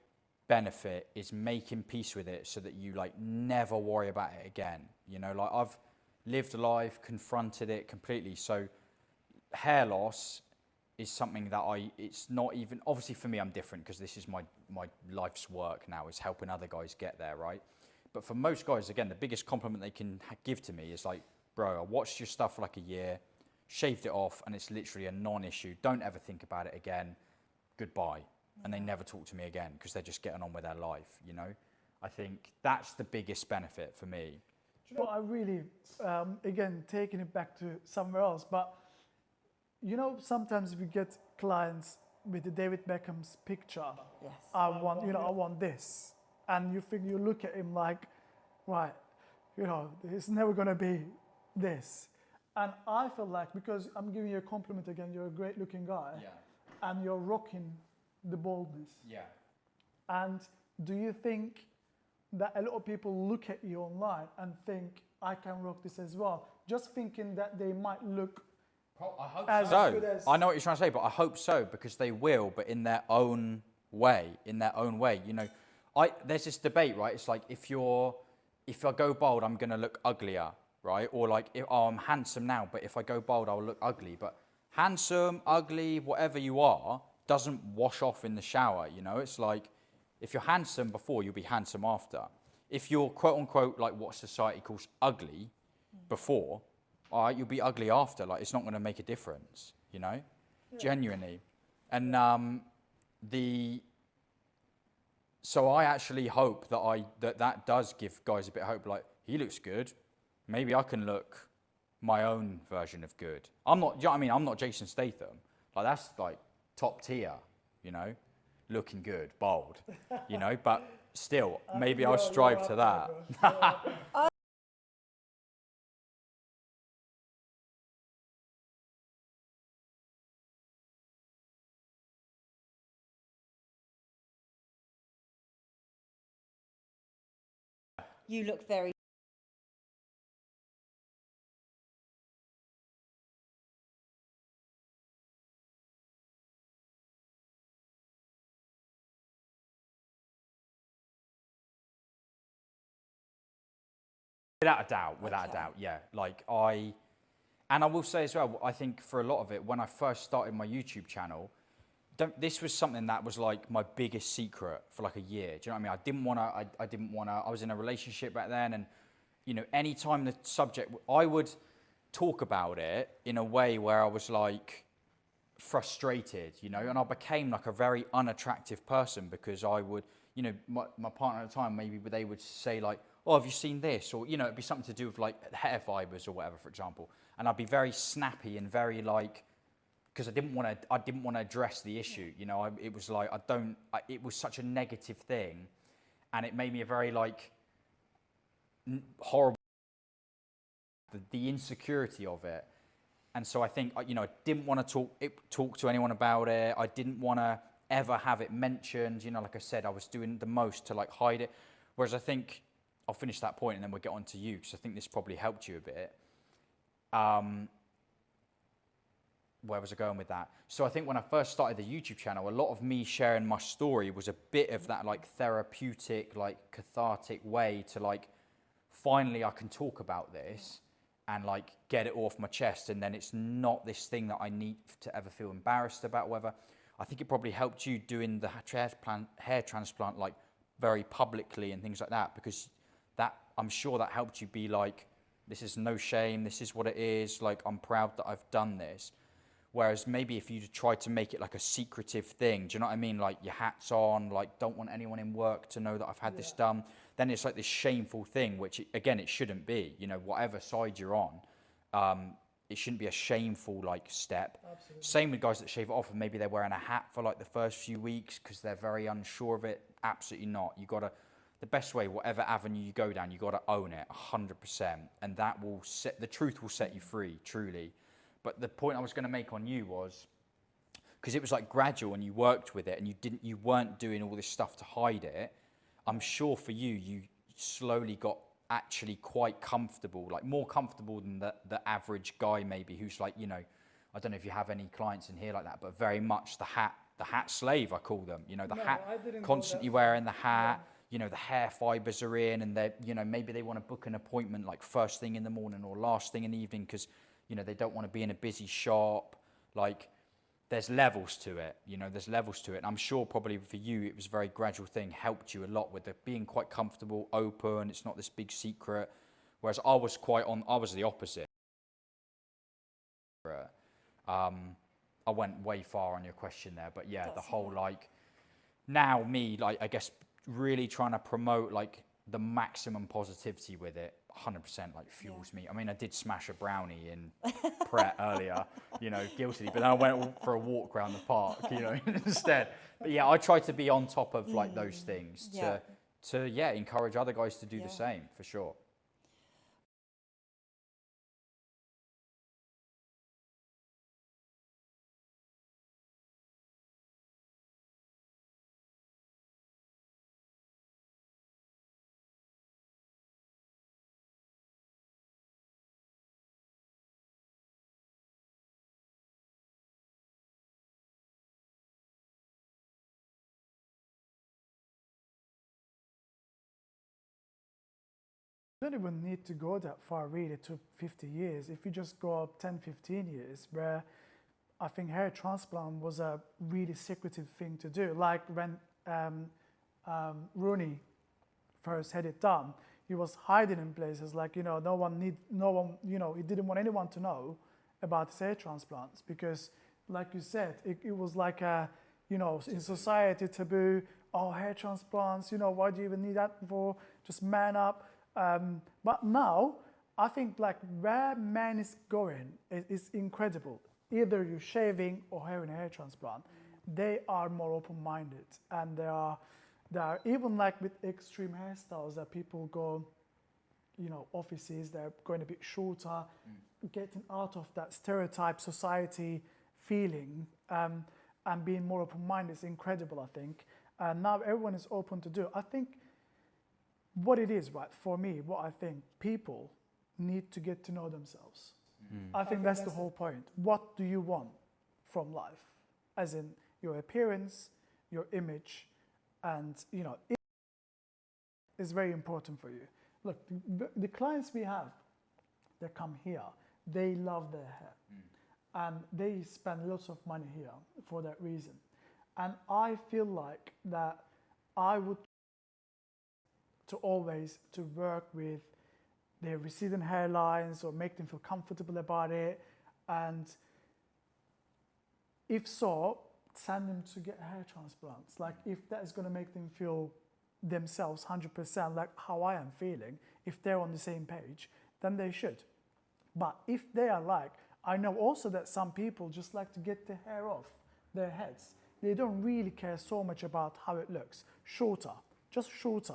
C: benefit is making peace with it so that you like never worry about it again. You know, like I've lived a life, confronted it completely. So hair loss is something that it's not even, obviously for me, I'm different because this is my life's work now, is helping other guys get there, right? But for most guys, again, the biggest compliment they can give to me is like, bro, I watched your stuff for like a year, shaved it off, and it's literally a non-issue. Don't ever think about it again. Goodbye. And they never talk to me again because they're just getting on with their life, you know? I think that's the biggest benefit for me.
B: You know, I really, again, taking it back to somewhere else, but you know, sometimes we get clients with the David Beckham's picture.
A: Yes.
B: I want this. And you look at him like, right, you know, it's never going to be this. And I feel like, because I'm giving you a compliment again, you're a great looking guy.
C: Yeah.
B: And you're rocking the baldness.
C: Yeah.
B: And do you think that a lot of people look at you online and think, I can rock this as well? Just thinking that they might look
C: I hope
B: as
C: so.
B: good as...
C: I know what you're trying to say, but I hope so, because they will, but in their own way, You know, there's this debate, right? It's like, if I go bald, I'm going to look uglier, right? Or like, I'm handsome now, but if I go bald, I'll look ugly. But handsome, ugly, whatever you are, doesn't wash off in the shower, you know? It's like, if you're handsome before, you'll be handsome after. If you're quote unquote like what society calls ugly before, all right, you'll be ugly after. Like, it's not going to make a difference, you know? Yeah. Genuinely. And so I actually hope that that does give guys a bit of hope. Like, he looks good. Maybe I can look my own version of good. I'm not, do you know what I mean? I'm not Jason Statham. Like, that's like top tier, you know? Looking good, bald, you know? But still, maybe I'll strive to that.
A: You look very...
C: Without a doubt, yeah. Like and I will say as well, I think for a lot of it, when I first started my YouTube channel, this was something that was like my biggest secret for like a year. Do you know what I mean? I didn't want to, I was in a relationship back then, and you know, anytime the subject, I would talk about it in a way where I was like frustrated, you know, and I became like a very unattractive person because I would, you know, my partner at the time, maybe they would say like, oh, have you seen this? Or, you know, it'd be something to do with like hair fibers or whatever, for example. And I'd be very snappy and very like, because I didn't want to address the issue. You know, it was like, it was such a negative thing. And it made me a very like horrible, the insecurity of it. And so I think, you know, I didn't want to talk to anyone about it. I didn't want to ever have it mentioned. You know, like I said, I was doing the most to like hide it. Whereas I think, I'll finish that point and then we'll get on to you, because I think this probably helped you a bit. Where was I going with that? So I think when I first started the YouTube channel, a lot of me sharing my story was a bit of that like therapeutic, like cathartic way to like, finally I can talk about this and like get it off my chest, and then it's not this thing that I need to ever feel embarrassed about, whether. I think it probably helped you doing the hair transplant like very publicly and things like that, because that, I'm sure that helped you be like, this is no shame, this is what it is, like, I'm proud that I've done this. Whereas maybe if you tried to make it like a secretive thing, do you know what I mean? Like, your hat's on, like, don't want anyone in work to know that I've had this done, then it's like this shameful thing, which, again, it shouldn't be, you know, whatever side you're on. it shouldn't be a shameful like step.
B: Absolutely.
C: Same with guys that shave it off and maybe they're wearing a hat for like the first few weeks because they're very unsure of it. Absolutely not. You gotta, the best way, whatever avenue you go down, you gotta own it 100%, and that will set, the truth will set you free, truly. But the point I was gonna make on you was, because it was like gradual and you worked with it and you weren't doing all this stuff to hide it. I'm sure for you, you slowly got actually quite comfortable, like more comfortable than the average guy maybe, who's like, you know, I don't know if you have any clients in here like that, but very much the hat slave, I call them, you know, the hat, constantly wearing the hat, you know, the hair fibers are in, and they, you know, maybe they want to book an appointment like first thing in the morning or last thing in the evening because, you know, they don't want to be in a busy shop. Like, there's levels to it, you know, there's levels to it. And I'm sure probably for you, it was a very gradual thing, helped you a lot with it being quite comfortable, open, it's not this big secret. Whereas I was the opposite. I went way far on your question there, but yeah, the whole like, now me, like, I guess really trying to promote like the maximum positivity with it, 100% like fuels me. I mean, I did smash a brownie in Pret earlier, you know, guiltily, but then I went for a walk around the park, you know, instead. But yeah, I try to be on top of like those things to encourage other guys to do the same, for sure.
B: You don't even need to go that far really to 50 years. If you just go up 10, 15 years, where I think hair transplant was a really secretive thing to do. Like when Rooney first had it done, he was hiding in places like, you know, you know, he didn't want anyone to know about his hair transplants because, like you said, it was like a, you know, in society taboo. Oh, hair transplants, you know, why do you even need that for? Just man up. But now, I think like where man is going is incredible. Either you're shaving or having a hair transplant, they are more open-minded, and they are even like with extreme hairstyles that people go, you know, offices, they're going a bit shorter, getting out of that stereotype society feeling, and being more open-minded is incredible, I think. And now everyone is open to do. I think what it is, right, for me, what I think, people need to get to know themselves. I think that's the whole point. What do you want from life? As in your appearance, your image, and, you know, it is very important for you. Look, the clients we have that come here, they love their hair. And they spend lots of money here for that reason. And I feel like that I would to always to work with their receding hairlines or make them feel comfortable about it. And if so, send them to get hair transplants. Like if that is going to make them feel themselves 100% like how I am feeling, if they're on the same page, then they should. But if they are like, I know also that some people just like to get the hair off their heads. They don't really care so much about how it looks. Shorter, just shorter.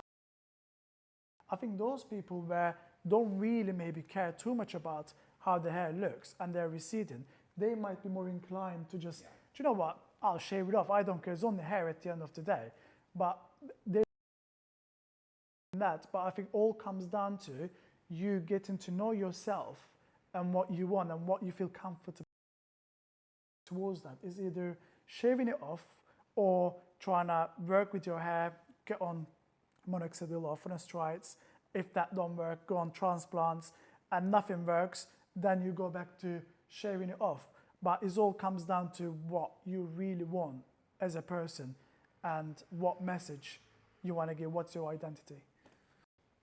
B: I think those people where don't really maybe care too much about how the hair looks and they're receding, they might be more inclined to just, do you know what, I'll shave it off. I don't care, it's only hair at the end of the day. But they that, but I think all comes down to you getting to know yourself and what you want and what you feel comfortable towards that. Is either shaving it off or trying to work with your hair, get on minoxidil or finasteride. If that don't work, go on transplants, and nothing works, then you go back to shaving it off. But it all comes down to what you really want as a person and what message you want to give, what's your identity.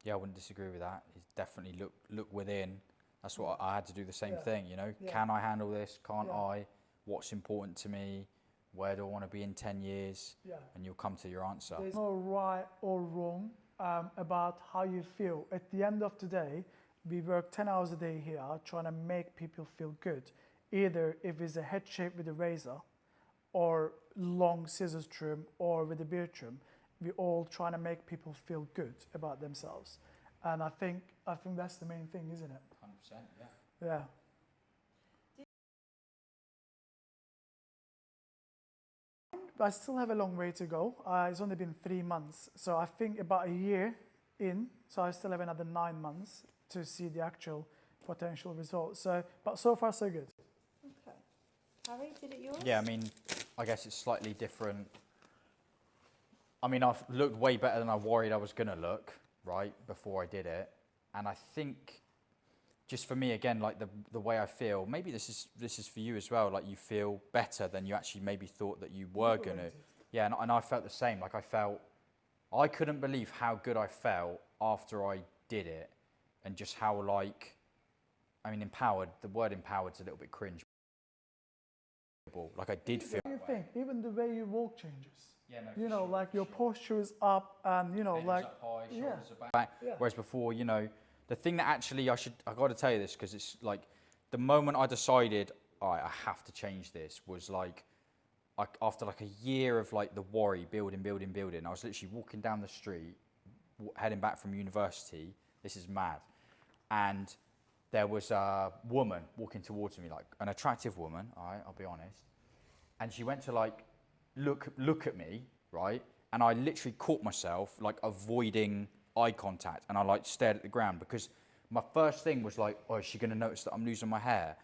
C: Yeah, I wouldn't disagree with that. It's definitely look within. That's what I had to do the same thing, you know. Can I handle this? Can't I? What's important to me? Where do I want to be in 10 years? And you'll come to your answer.
B: There's no right or wrong about how you feel. At the end of the day, we work 10 hours a day here trying to make people feel good. Either if it's a head shape with a razor or long scissors trim or with a beard trim, we're all trying to make people feel good about themselves. And I think that's the main thing, isn't it?
C: 100%, yeah.
B: Yeah. I still have a long way to go. It's only been 3 months. So I think about a year in, so I still have another 9 months to see the actual potential results. So, but so far so good.
A: Okay. Harry, did it yours?
C: Yeah, I mean, I guess it's slightly different. I mean, I've looked way better than I worried I was going to look, right, before I did it. And I think, just for me, again, like the way I feel, maybe this is for you as well, like you feel better than you actually maybe thought that you were going to. Yeah, and I felt the same. Like I couldn't believe how good I felt after I did it, and just how, like, I mean, empowered, the word empowered's a little bit cringe. Like I did feel.
B: What do you think? Even the way you walk changes.
C: Yeah, no,
B: You know,
C: sure,
B: like your posture is up, and you know,
C: Head is
B: like
C: up high,
B: yeah.
C: shoulders are back.
B: Yeah.
C: Whereas before, you know, the thing that actually I got to tell you this, because it's like the moment I decided, all right, I have to change this, was like after like a year of like the worry building. I was literally walking down the street, heading back from university. This is mad, and there was a woman walking towards me, like an attractive woman. All right, I'll be honest, and she went to like look at me, right, and I literally caught myself like avoiding eye contact, and I like stared at the ground, because my first thing was like, oh, is she going to notice that I'm losing my hair?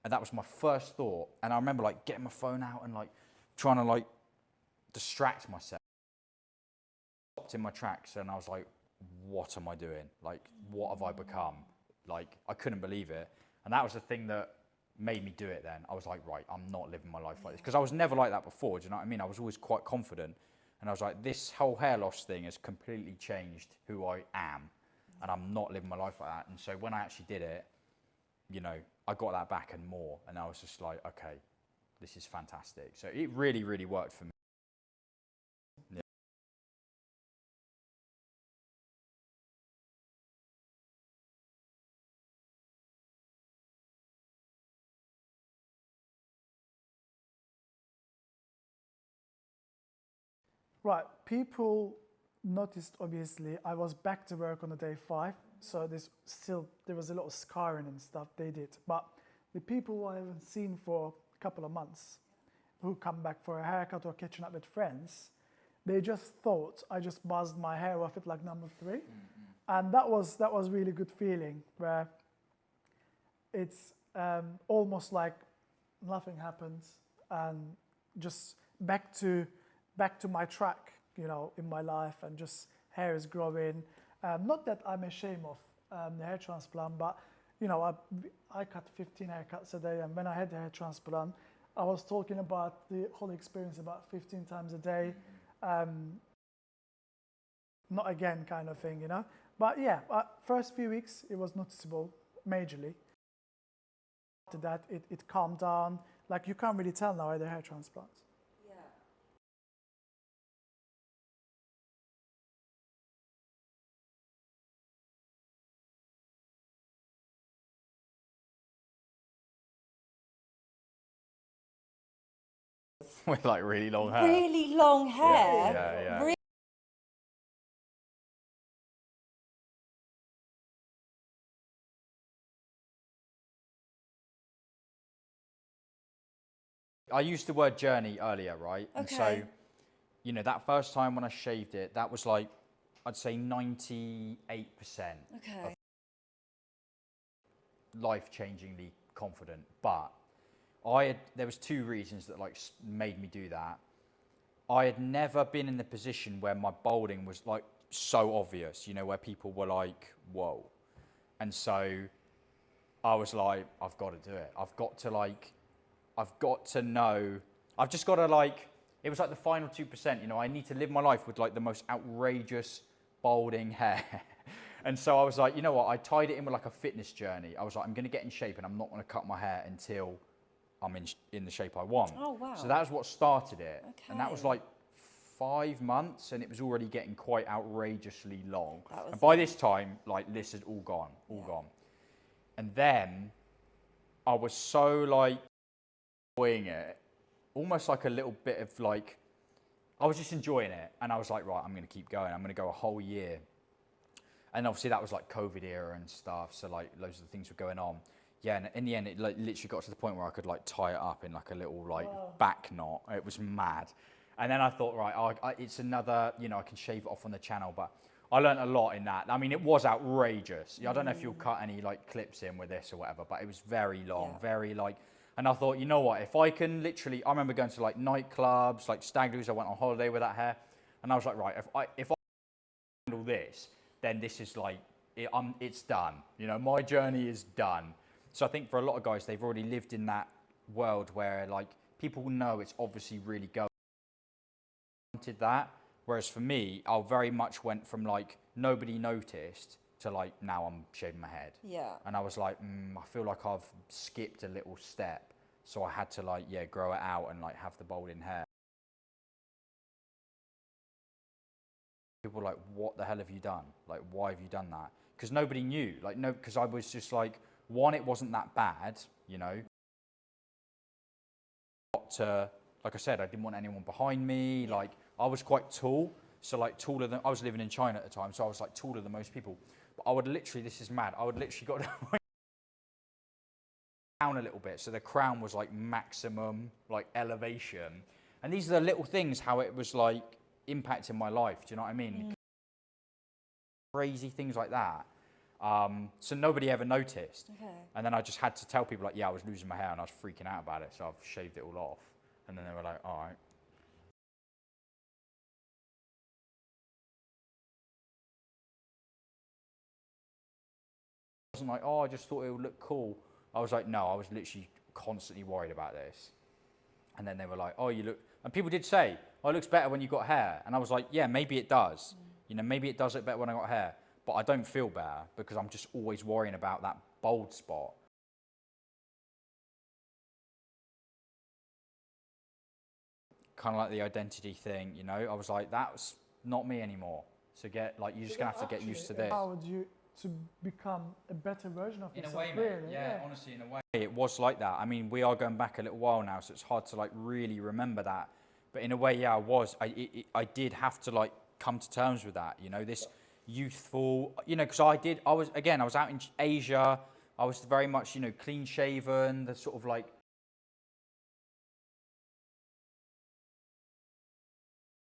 C: And that was my first thought. And I remember like getting my phone out and like trying to like distract myself. Stopped in my tracks, and I was like, what am I doing? Like, what have I become? Like, I couldn't believe it. And that was the thing that made me do it then. I was like, right, I'm not living my life like this, because I was never like that before. Do you know what I mean? I was always quite confident. And I was like, this whole hair loss thing has completely changed who I am. And I'm not living my life like that. And so when I actually did it, you know, I got that back and more. And I was just like, okay, this is fantastic. So it really, really worked for me. Yeah.
B: Right, people noticed, obviously, I was back to work on the day 5, so there was a lot of scarring and stuff they did. But the people who I haven't seen for a couple of months, who come back for a haircut or catching up with friends, they just thought I just buzzed my hair off it like number 3. And that was really good feeling, where it's almost like nothing happens, and just back to my track, you know, in my life, and just hair is growing. Not that I'm ashamed of the hair transplant, but you know, I cut 15 haircuts a day, and when I had the hair transplant, I was talking about the whole experience about 15 times a day. Not again kind of thing, you know. But yeah, first few weeks it was noticeable majorly. After that, it calmed down. Like, you can't really tell now the hair transplants.
C: With like really long hair.
A: Really long hair.
C: Yeah.
A: Really.
C: I used the word journey earlier, right? And so,
A: Okay.
C: you know, that first time when I shaved it, that was like, I'd say 98%
A: Okay.
C: life-changingly confident. But there was 2 reasons that like made me do that. I had never been in the position where my balding was like so obvious, you know, where people were like, whoa. And so I was like, I've got to do it. I've got to know, I've just got to like, it was like the final 2%, you know, I need to live my life with like the most outrageous balding hair. And so I was like, you know what, I tied it in with like a fitness journey. I was like, I'm going to get in shape, and I'm not going to cut my hair until I'm in the shape I want.
A: Oh, wow.
C: So that was what started it.
A: Okay.
C: And that was like 5 months, and it was already getting quite outrageously long.
A: That was
C: And by this time, like, this had all gone. And then I was so like enjoying it, almost like a little bit of like, I was just enjoying it. And I was like, right, I'm going to keep going. I'm going to go a whole year. And obviously that was like COVID era and stuff. So like loads of the things were going on. Yeah, and in the end, it like literally got to the point where I could like tie it up in like a little like back knot. It was mad. And then I thought, right, it's another, you know, I can shave it off on the channel, but I learned a lot in that. I mean, it was outrageous. I don't know if you'll cut any like clips in with this or whatever, but it was very long, very like, and I thought, you know what, if I can literally, I remember going to like nightclubs, like stag do's, I went on holiday with that hair, and I was like, right, if I handle this, then this is like, it's done. You know, my journey is done. So I think for a lot of guys, they've already lived in that world where like people know it's obviously really going. Wanted that, whereas for me, I very much went from like nobody noticed to like now I'm shaving my head.
A: Yeah.
C: And I was like, I feel like I've skipped a little step, so I had to like grow it out and like have the balding hair. People were like, what the hell have you done? Like, why have you done that? Because nobody knew. Like, no, because I was just like, one, it wasn't that bad, you know. But, like I said, I didn't want anyone behind me. Like, I was quite tall, so like taller than, I was living in China at the time, so I was like taller than most people. But I would literally, this is mad, I would literally got down a little bit, so the crown was like maximum like elevation. And these are the little things, how it was like impacting my life, do you know what I mean? Crazy things like that. So nobody ever noticed.
A: Okay.
C: And then I just had to tell people like, yeah, I was losing my hair and I was freaking out about it, so I've shaved it all off. And then they were like, all right. I wasn't like, oh, I just thought it would look cool. I was like, no, I was literally constantly worried about this. And then they were like, oh, you look, and people did say, oh, it looks better when you got hair. And I was like, yeah, maybe it does. You know, maybe it does look better when I got hair. But I don't feel better because I'm just always worrying about that bald spot. Kind of like the identity thing, you know. I was like, that's not me anymore. So you're just gonna have to get used to this.
B: Allowed you to become a better version of yourself.
C: In a way, mate.
B: Really,
C: Yeah, honestly, in a way, it was like that. I mean, we are going back a little while now, so it's hard to like really remember that. But in a way, yeah, I did have to like come to terms with that. You know, this youthful, you know, because I was out in Asia. I was very much, you know, clean shaven, the sort of like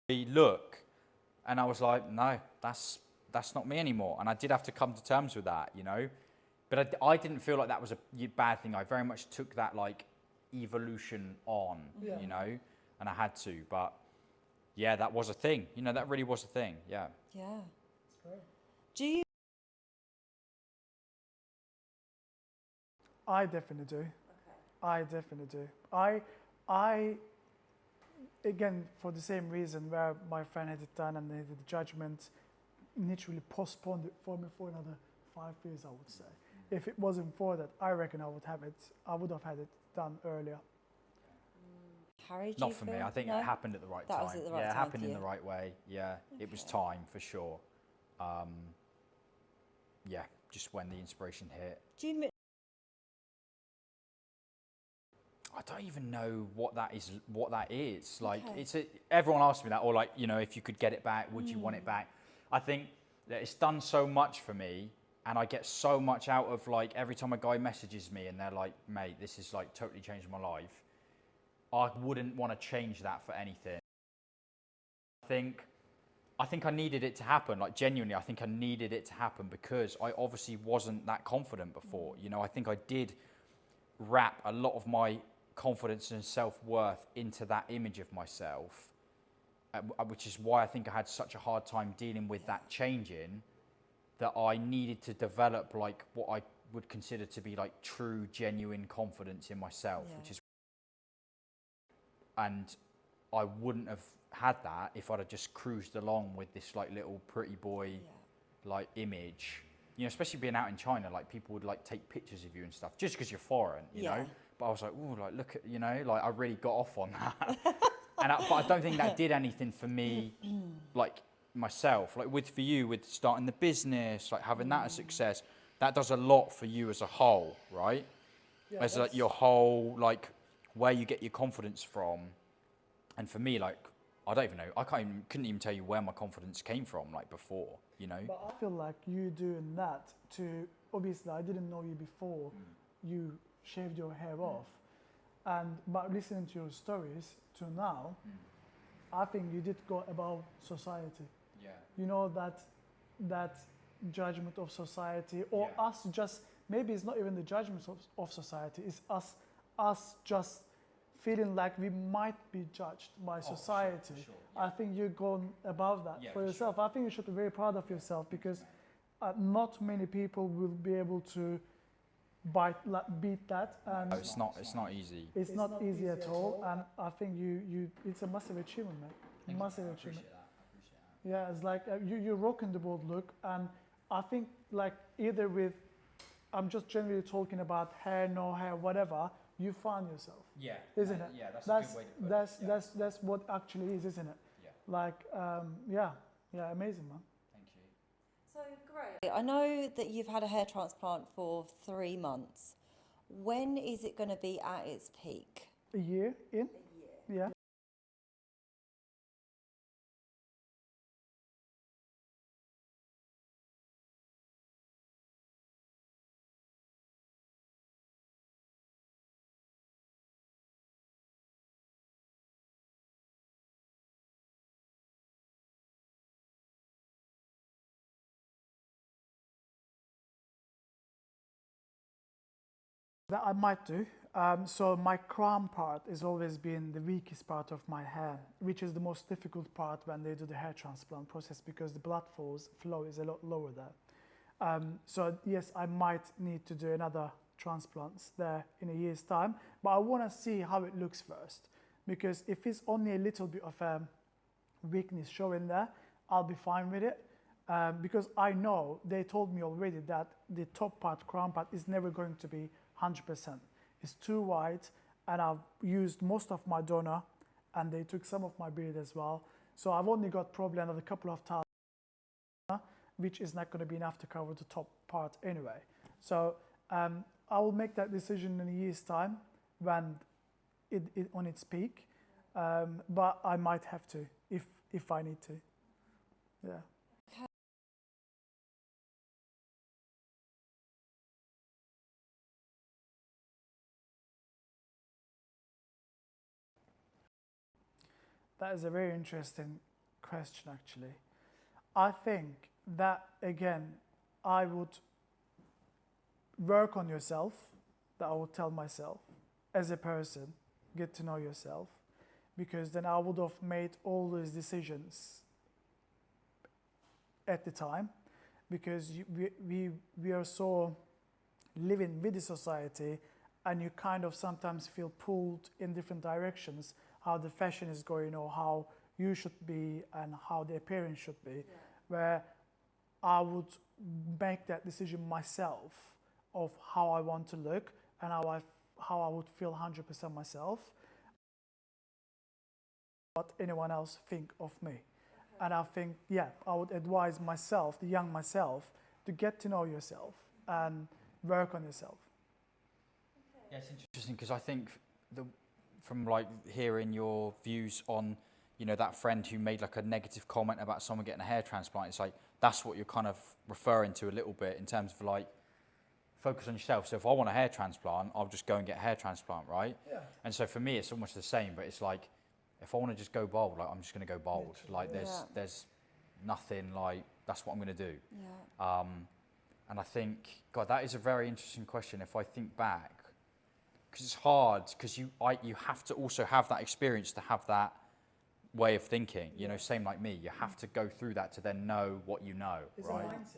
C: look, and I was like, no, that's not me anymore. And I did have to come to terms with that, you know. But I didn't feel like that was a bad thing. I very much took that like evolution on, you know, and I had to. But yeah, that was a thing. You know, that really was a thing. Yeah.
A: Yeah.
B: That's great.
A: Do you?
B: I definitely do.
A: Okay.
B: I definitely do. I again, for the same reason where my friend had it done and the judgment literally postponed it for me for another 5 years, I would say. If it wasn't for that, I reckon I would have had it done earlier.
A: Harry, do
C: Not
A: you
C: for
A: feel?
C: me. I think
A: No?
C: it happened at the right
A: That
C: time.
A: was at the right
C: yeah,
A: time
C: it happened
A: for
C: in
A: you.
C: the right way. Yeah, it was time for sure. Yeah, just when the inspiration hit.
A: Do you?
C: I don't even know what that is. Like, everyone asks me that, or like, you know, if you could get it back, would you want it back? I think that it's done so much for me, and I get so much out of like every time a guy messages me and they're like, mate, this is like totally changed my life. I wouldn't want to change that for anything. I think I needed it to happen, like genuinely, I think I needed it to happen because I obviously wasn't that confident before. You know, I think I did wrap a lot of my confidence and self-worth into that image of myself, which is why I think I had such a hard time dealing with that changing, that I needed to develop like what I would consider to be like true, genuine confidence in myself, which is, and I wouldn't have had that if I'd have just cruised along with this like little pretty boy like image, you know, especially being out in China, like people would like take pictures of you and stuff just because you're foreign, you know. But I was like, oh, like look at, you know, like I really got off on that. But I don't think that did anything for me, like myself, like for you with starting the business, like having that a success. that does a lot for you as a whole, right?
B: Yeah,
C: As like
B: that's-
C: your whole, like where you get your confidence from. And for me, like, I don't even know, couldn't even tell you where my confidence came from, like before, you know?
B: But I feel like you doing that to, obviously I didn't know you before you shaved your hair off. And but listening to your stories to now, I think you did go above society.
C: Yeah.
B: You know, that judgment of society, or
C: Yeah.
B: us just, maybe it's not even the judgment of society, it's us just feeling like we might be judged by society.
C: for sure,
B: I think you've gone above that
C: Yeah,
B: for
C: for
B: yourself. I think you should be very proud of yourself, because not many people will be able to beat that, and
C: No, it's not easy.
B: it's not easy at all. And I think you it's a massive achievement, man. Massive achievement. Yeah, it's like you're rocking the board look, and I think like either with, I'm just generally talking about hair, no hair, whatever, you find yourself,
C: Yeah.
B: isn't it?
C: Yeah, that's,
B: That's
C: a good way to put it.
B: that's what actually is, isn't it?
C: Yeah.
B: Like yeah, amazing, man.
C: Thank you.
A: So great. I know that you've had a hair transplant for 3 months. When is it going to be at its peak?
B: A year in? Yeah. That I might do. So my crown part has always been the weakest part of my hair, which is the most difficult part when they do the hair transplant process, because the blood flow is a lot lower there. So yes, I might need to do another transplants there in a year's time, but I want to see how it looks first, because if it's only a little bit of weakness showing there, I'll be fine with it. Because I know they told me already that the top part, crown part, is never going to be 100%. It's too wide, and I've used most of my donor, and they took some of my beard as well. So I've only got probably another couple of times, which is not going to be enough to cover the top part anyway. So I will make that decision in a year's time when it on its peak, but I might have to if I need to. Yeah. That is a very interesting question, actually. I think that, again, I would work on yourself, that I would tell myself as a person, get to know yourself, because then I would have made all those decisions at the time, because we are so living with the society, and you kind of sometimes feel pulled in different directions, how the fashion is going, or how you should be and how the appearance should be, where I would make that decision myself of how I want to look and how I would feel 100% myself, what anyone else think of me. And I think, yeah, I would advise myself, the young myself, to get to know yourself and work on yourself.
C: Yeah, it's interesting because I think from like hearing your views on, you know, that friend who made like a negative comment about someone getting a hair transplant, it's like that's what you're kind of referring to a little bit in terms of like focus on yourself. So if I want a hair transplant, I'll just go and get a hair transplant, right?
B: Yeah.
C: And so for me, it's almost the same, but it's like if I want to just go bald, like I'm just going to go bald. Like there's nothing like that's what I'm going to do.
A: Yeah.
C: And I think, God, that is a very interesting question. If I think back, because it's hard, because you have to also have that experience to have that way of thinking. You know, same like me. You have to go through that to then know what you know,
B: It's
C: right?
B: a mindset.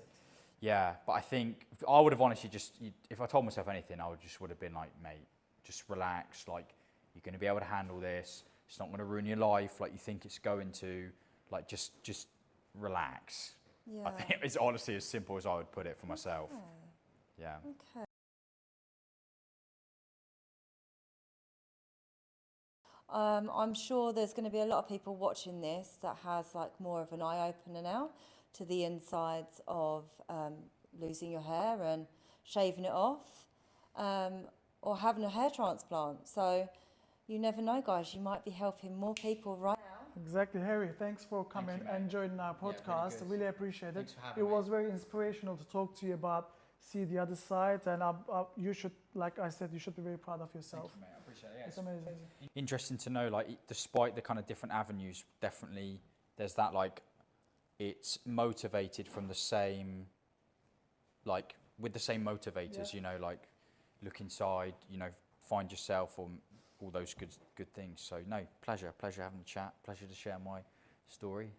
C: Yeah, but I think I would have honestly if I told myself anything, I would have been like, mate, just relax. Like, you're going to be able to handle this. It's not going to ruin your life like you think it's going to. Like, just relax.
A: Yeah.
C: I think it's honestly as simple as I would put it for myself.
A: Okay.
C: Yeah.
A: Okay. I'm sure there's going to be a lot of people watching this that has like more of an eye opener now to the insides of losing your hair and shaving it off, or having a hair transplant. So you never know, guys. You might be helping more people right now.
B: Exactly, Harry. Thanks for coming
C: mate.
B: and joining our
C: Yeah, really
B: podcast.
C: good.
B: Really appreciate it.
C: Thanks for having
B: It
C: me.
B: was very inspirational to talk to you about see the other side, and you should, like I said, you should be very proud of yourself.
C: Thank you, mate. I appreciate it. Yeah,
B: It's amazing.
C: interesting to know, like, despite the kind of different avenues, definitely there's that, like, it's motivated from the same, like, with the same motivators,
B: Yeah.
C: you know, like, look inside, you know, find yourself, or all those good things. So, no, pleasure having the chat, pleasure to share my story.